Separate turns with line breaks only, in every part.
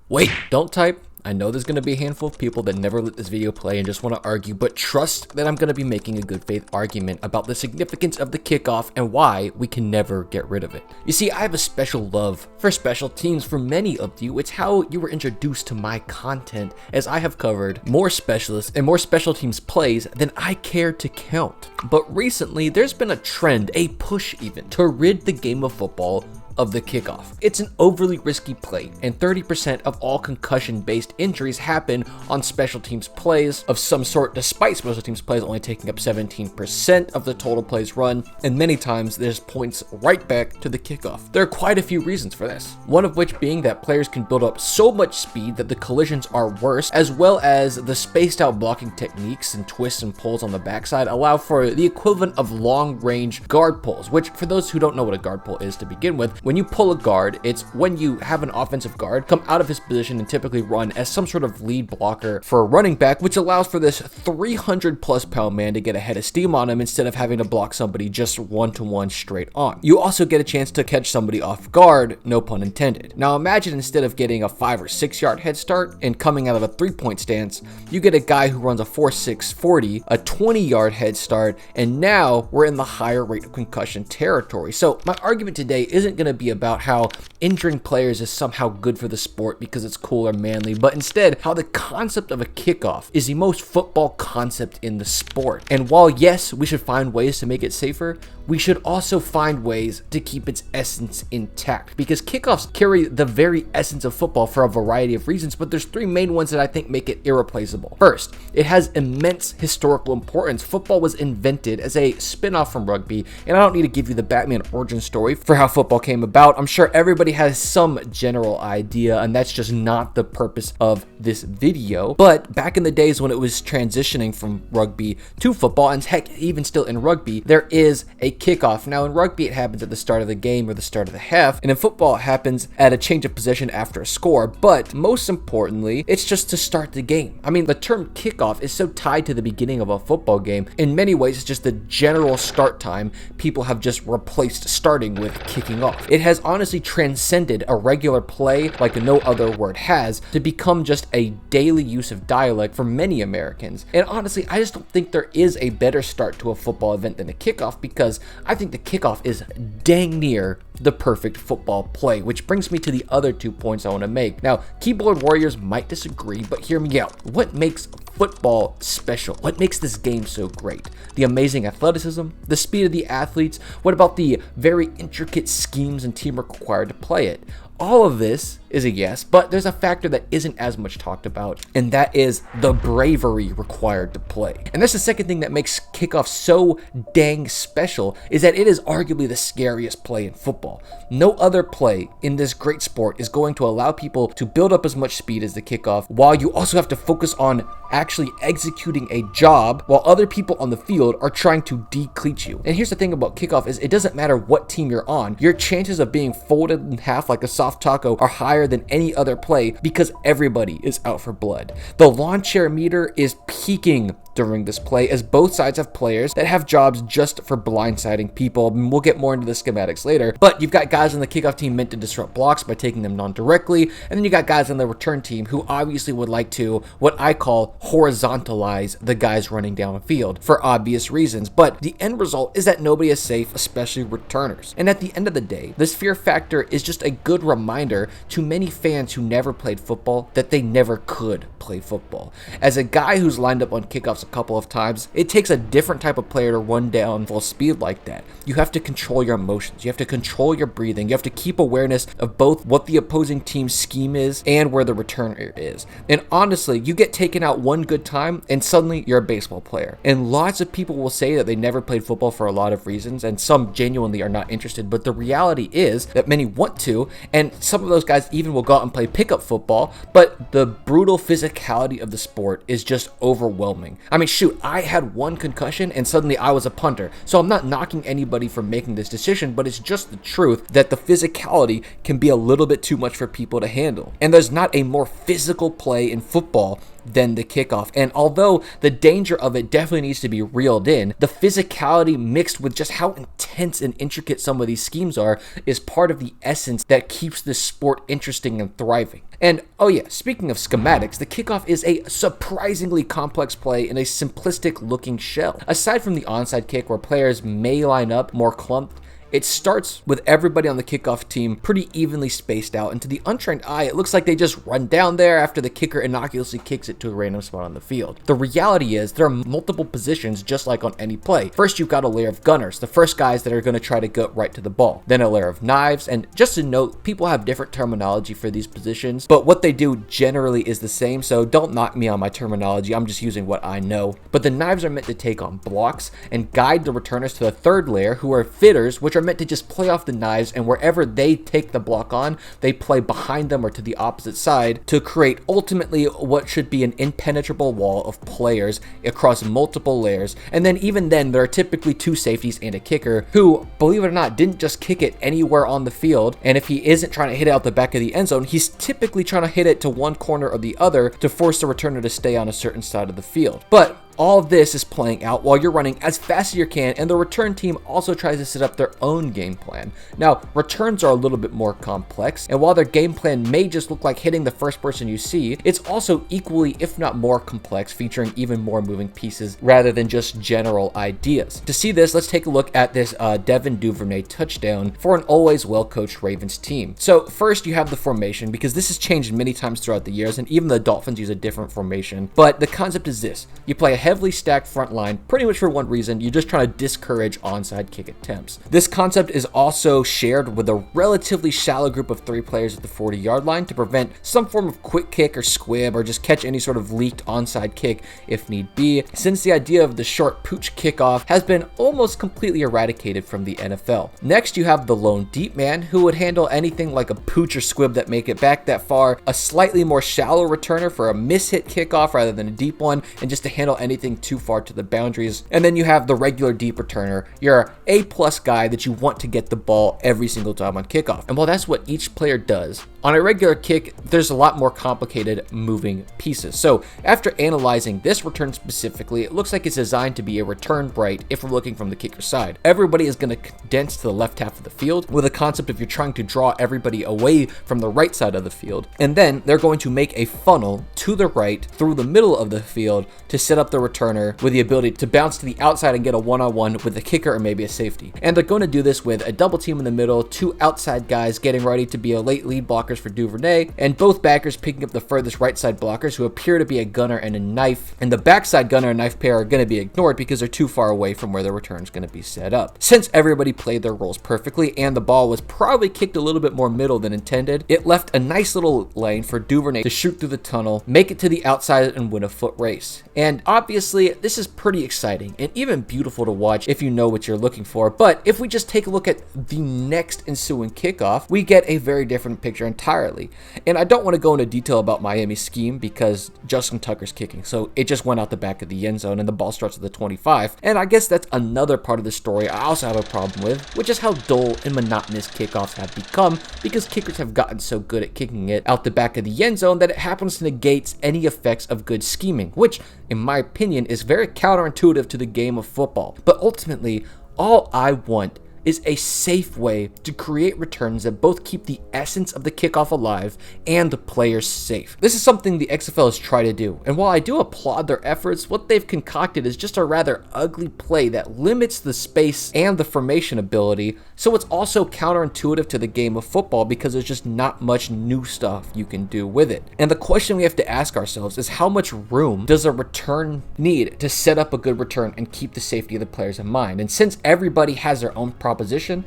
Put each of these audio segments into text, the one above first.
Wait, don't type. I know there's going to be a handful of people that never let this video play and just want to argue, but trust that I'm going to be making a good faith argument about the significance of the kickoff and why we can never get rid of it. You see, I have a special love for special teams. For many of you, it's how you were introduced to my content, as I have covered more specialists and more special teams plays than I care to count. But recently, there's been a trend, a push even, to rid the game of football of the kickoff. It's an overly risky play, and 30% of all concussion-based injuries happen on special teams plays of some sort, despite special teams plays only taking up 17% of the total plays run, and many times there's points right back to the kickoff. There are quite a few reasons for this, one of which being that players can build up so much speed that the collisions are worse, as well as the spaced out blocking techniques and twists and pulls on the backside allow for the equivalent of long-range guard pulls, which for those who don't know what a guard pull is to begin with, when you pull a guard, it's when you have an offensive guard come out of his position and typically run as some sort of lead blocker for a running back, which allows for this 300 plus pound man to get a head of steam on him instead of having to block somebody just one-to-one straight on. You also get a chance to catch somebody off guard, no pun intended. Now imagine instead of getting a 5 or 6 yard head start and coming out of a 3-point stance, you get a guy who runs a 4.6 40, a 20-yard head start, and now we're in the higher rate of concussion territory. So my argument today isn't going to be about how injuring players is somehow good for the sport because it's cool or manly, but instead how the concept of a kickoff is the most football concept in the sport. And while yes, we should find ways to make it safer, we should also find ways to keep its essence intact, because kickoffs carry the very essence of football for a variety of reasons, but there's 3 main ones that I think make it irreplaceable. First, it has immense historical importance. Football was invented as a spin-off from rugby, and I don't need to give you the Batman origin story for how football came about. I'm sure everybody has some general idea, and that's just not the purpose of this video. But back in the days when it was transitioning from rugby to football, and heck, even still in rugby, there is a kickoff. Now in rugby, it happens at the start of the game or the start of the half, and in football, it happens at a change of possession after a score. But most importantly, it's just to start the game. I mean, the term kickoff is so tied to the beginning of a football game. In many ways, it's just the general start time. People have just replaced starting with kicking off. It has honestly transcended a regular play like no other word has to become just a daily use of dialect for many Americans. And honestly, I just don't think there is a better start to a football event than a kickoff, because I think the kickoff is dang near the perfect football play, which brings me to the other 2 points I want to make. Now, keyboard warriors might disagree, but hear me out. What makes football special? What makes this game so great? The amazing athleticism, the speed of the athletes. What about the very intricate schemes and teamwork required to play it? All of this is a yes, but there's a factor that isn't as much talked about, and that is the bravery required to play. And that's the second thing that makes kickoff so dang special, is that it is arguably the scariest play in football. No other play in this great sport is going to allow people to build up as much speed as the kickoff, while you also have to focus on actually executing a job while other people on the field are trying to decleat you. And here's the thing about kickoff is it doesn't matter what team you're on, your chances of being folded in half like a soft taco are higher than any other play because everybody is out for blood. The lawn chair meter is peaking during this play, as both sides have players that have jobs just for blindsiding people. We'll get more into the schematics later, but you've got guys on the kickoff team meant to disrupt blocks by taking them non-directly, and then you got guys on the return team who obviously would like to, what I call, horizontalize the guys running downfield for obvious reasons. But the end result is that nobody is safe, especially returners. And at the end of the day, this fear factor is just a good reminder to many fans who never played football that they never could play football. As a guy who's lined up on kickoffs a couple of times, it takes a different type of player to run down full speed like that. You have to control your emotions, you have to control your breathing, you have to keep awareness of both what the opposing team's scheme is and where the returner is. And honestly, you get taken out one good time and suddenly you're a baseball player. And lots of people will say that they never played football for a lot of reasons, and some genuinely are not interested, but the reality is that many want to, and some of those guys even will go out and play pickup football, but the brutal physicality of the sport is just overwhelming. I mean, shoot, I had one concussion and suddenly I was a punter. So I'm not knocking anybody for making this decision, but it's just the truth that the physicality can be a little bit too much for people to handle. And there's not a more physical play in football than the kickoff. And although the danger of it definitely needs to be reeled in, the physicality mixed with just how intense and intricate some of these schemes are is part of the essence that keeps this sport interesting and thriving. And oh yeah, speaking of schematics, the kickoff is a surprisingly complex play in a simplistic looking shell. Aside from the onside kick where players may line up more clumped, it starts with everybody on the kickoff team pretty evenly spaced out, and to the untrained eye, it looks like they just run down there after the kicker innocuously kicks it to a random spot on the field. The reality is there are multiple positions just like on any play. First, you've got a layer of gunners, the first guys that are going to try to go right to the ball. Then a layer of knives, and just a note, people have different terminology for these positions, but what they do generally is the same, so don't knock me on my terminology, I'm just using what I know. But the knives are meant to take on blocks and guide the returners to the third layer, who are fitters, which are meant to just play off the knives, and wherever they take the block on, they play behind them or to the opposite side to create ultimately what should be an impenetrable wall of players across multiple layers. And then even then, there are typically two safeties and a kicker who, believe it or not, didn't just kick it anywhere on the field, and if he isn't trying to hit it out the back of the end zone, he's typically trying to hit it to one corner or the other to force the returner to stay on a certain side of the field. But all of this is playing out while you're running as fast as you can, and the return team also tries to set up their own game plan. Now, returns are a little bit more complex, and while their game plan may just look like hitting the first person you see, it's also equally, if not more complex, featuring even more moving pieces rather than just general ideas. To see this, let's take a look at this Devin Duvernay touchdown for an always well-coached Ravens team. So first, you have the formation, because this has changed many times throughout the years, and even the Dolphins use a different formation. But the concept is this: you play a heavily stacked front line pretty much for one reason: you're just trying to discourage onside kick attempts. This concept is also shared with a relatively shallow group of 3 players at the 40-yard line to prevent some form of quick kick or squib, or just catch any sort of leaked onside kick if need be, since the idea of the short pooch kickoff has been almost completely eradicated from the NFL. Next, you have the lone deep man, who would handle anything like a pooch or squib that make it back that far, a slightly more shallow returner for a miss-hit kickoff rather than a deep one, and just to handle anything too far to the boundaries. And then you have the regular deep returner, your A+ guy that you want to get the ball every single time on kickoff. And while that's what each player does, on a regular kick, there's a lot more complicated moving pieces. So after analyzing this return specifically, it looks like it's designed to be a return right if we're looking from the kicker side. Everybody is going to condense to the left half of the field with a concept of you're trying to draw everybody away from the right side of the field. And then they're going to make a funnel to the right through the middle of the field to set up the returner with the ability to bounce to the outside and get a one-on-one with the kicker or maybe a safety. And they're going to do this with a double team in the middle, 2 outside guys getting ready to be a late lead blockers for Duvernay, and both backers picking up the furthest right side blockers who appear to be a gunner and a knife, and the backside gunner and knife pair are going to be ignored because they're too far away from where the return is going to be set up. Since everybody played their roles perfectly and the ball was probably kicked a little bit more middle than intended, it left a nice little lane for Duvernay to shoot through the tunnel, make it to the outside, and win a foot race. And obviously, this is pretty exciting and even beautiful to watch if you know what you're looking for. But if we just take a look at the next ensuing kickoff, we get a very different picture entirely. And I don't want to go into detail about Miami's scheme because Justin Tucker's kicking, so it just went out the back of the end zone and the ball starts at the 25. And I guess that's another part of the story I also have a problem with, which is how dull and monotonous kickoffs have become because kickers have gotten so good at kicking it out the back of the end zone that it happens to negate any effects of good scheming, which in my opinion is very counterintuitive to the game of football. But ultimately, all I want is a safe way to create returns that both keep the essence of the kickoff alive and the players safe. This is something the XFL has tried to do, and while I do applaud their efforts, what they've concocted is just a rather ugly play that limits the space and the formation ability, so it's also counterintuitive to the game of football because there's just not much new stuff you can do with it. And the question we have to ask ourselves is how much room does a return need to set up a good return and keep the safety of the players in mind? And since everybody has their own proposition,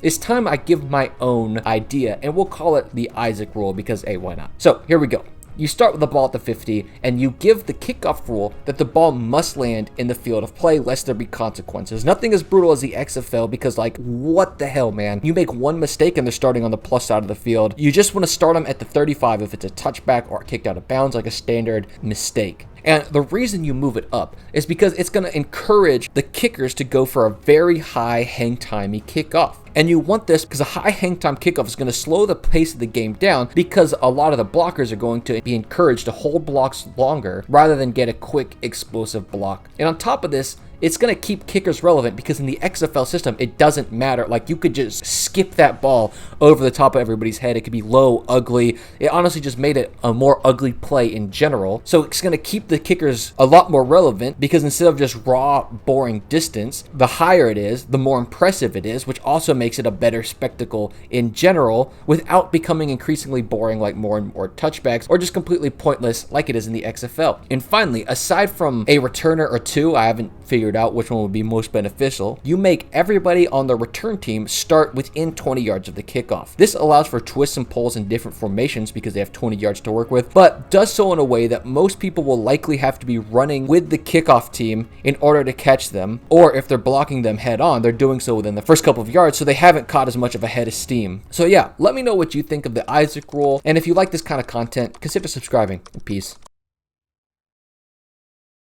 it's time I give my own idea, and we'll call it the Isaac rule because hey, why not? So here we go. You start with the ball at the 50, and you give the kickoff rule that the ball must land in the field of play lest there be consequences. Nothing as brutal as the XFL because, like, what the hell, man? You make one mistake and they're starting on the plus side of the field. You just want to start them at the 35 if it's a touchback or kicked out of bounds, like a standard mistake. And the reason you move it up is because it's going to encourage the kickers to go for a very high hang timey kickoff. And you want this because a high hang time kickoff is going to slow the pace of the game down, because a lot of the blockers are going to be encouraged to hold blocks longer rather than get a quick explosive block. And on top of this, it's going to keep kickers relevant, because in the XFL system, it doesn't matter. Like, you could just skip that ball over the top of everybody's head. It could be low, ugly. It honestly just made it a more ugly play in general. So it's going to keep the kickers a lot more relevant, because instead of just raw, boring distance, the higher it is, the more impressive it is, which also makes it a better spectacle in general, without becoming increasingly boring like more and more touchbacks, or just completely pointless like it is in the XFL. And finally, aside from a returner or two, I haven't figured out which one would be most beneficial, you make everybody on the return team start within 20 yards of the kickoff. This allows for twists and pulls in different formations because they have 20 yards to work with, but does so in a way that most people will likely have to be running with the kickoff team in order to catch them, or if they're blocking them head on, they're doing so within the first couple of yards, so they haven't caught as much of a head of steam. So yeah, let me know what you think of the Isaac rule, and if you like this kind of content, consider subscribing. Peace.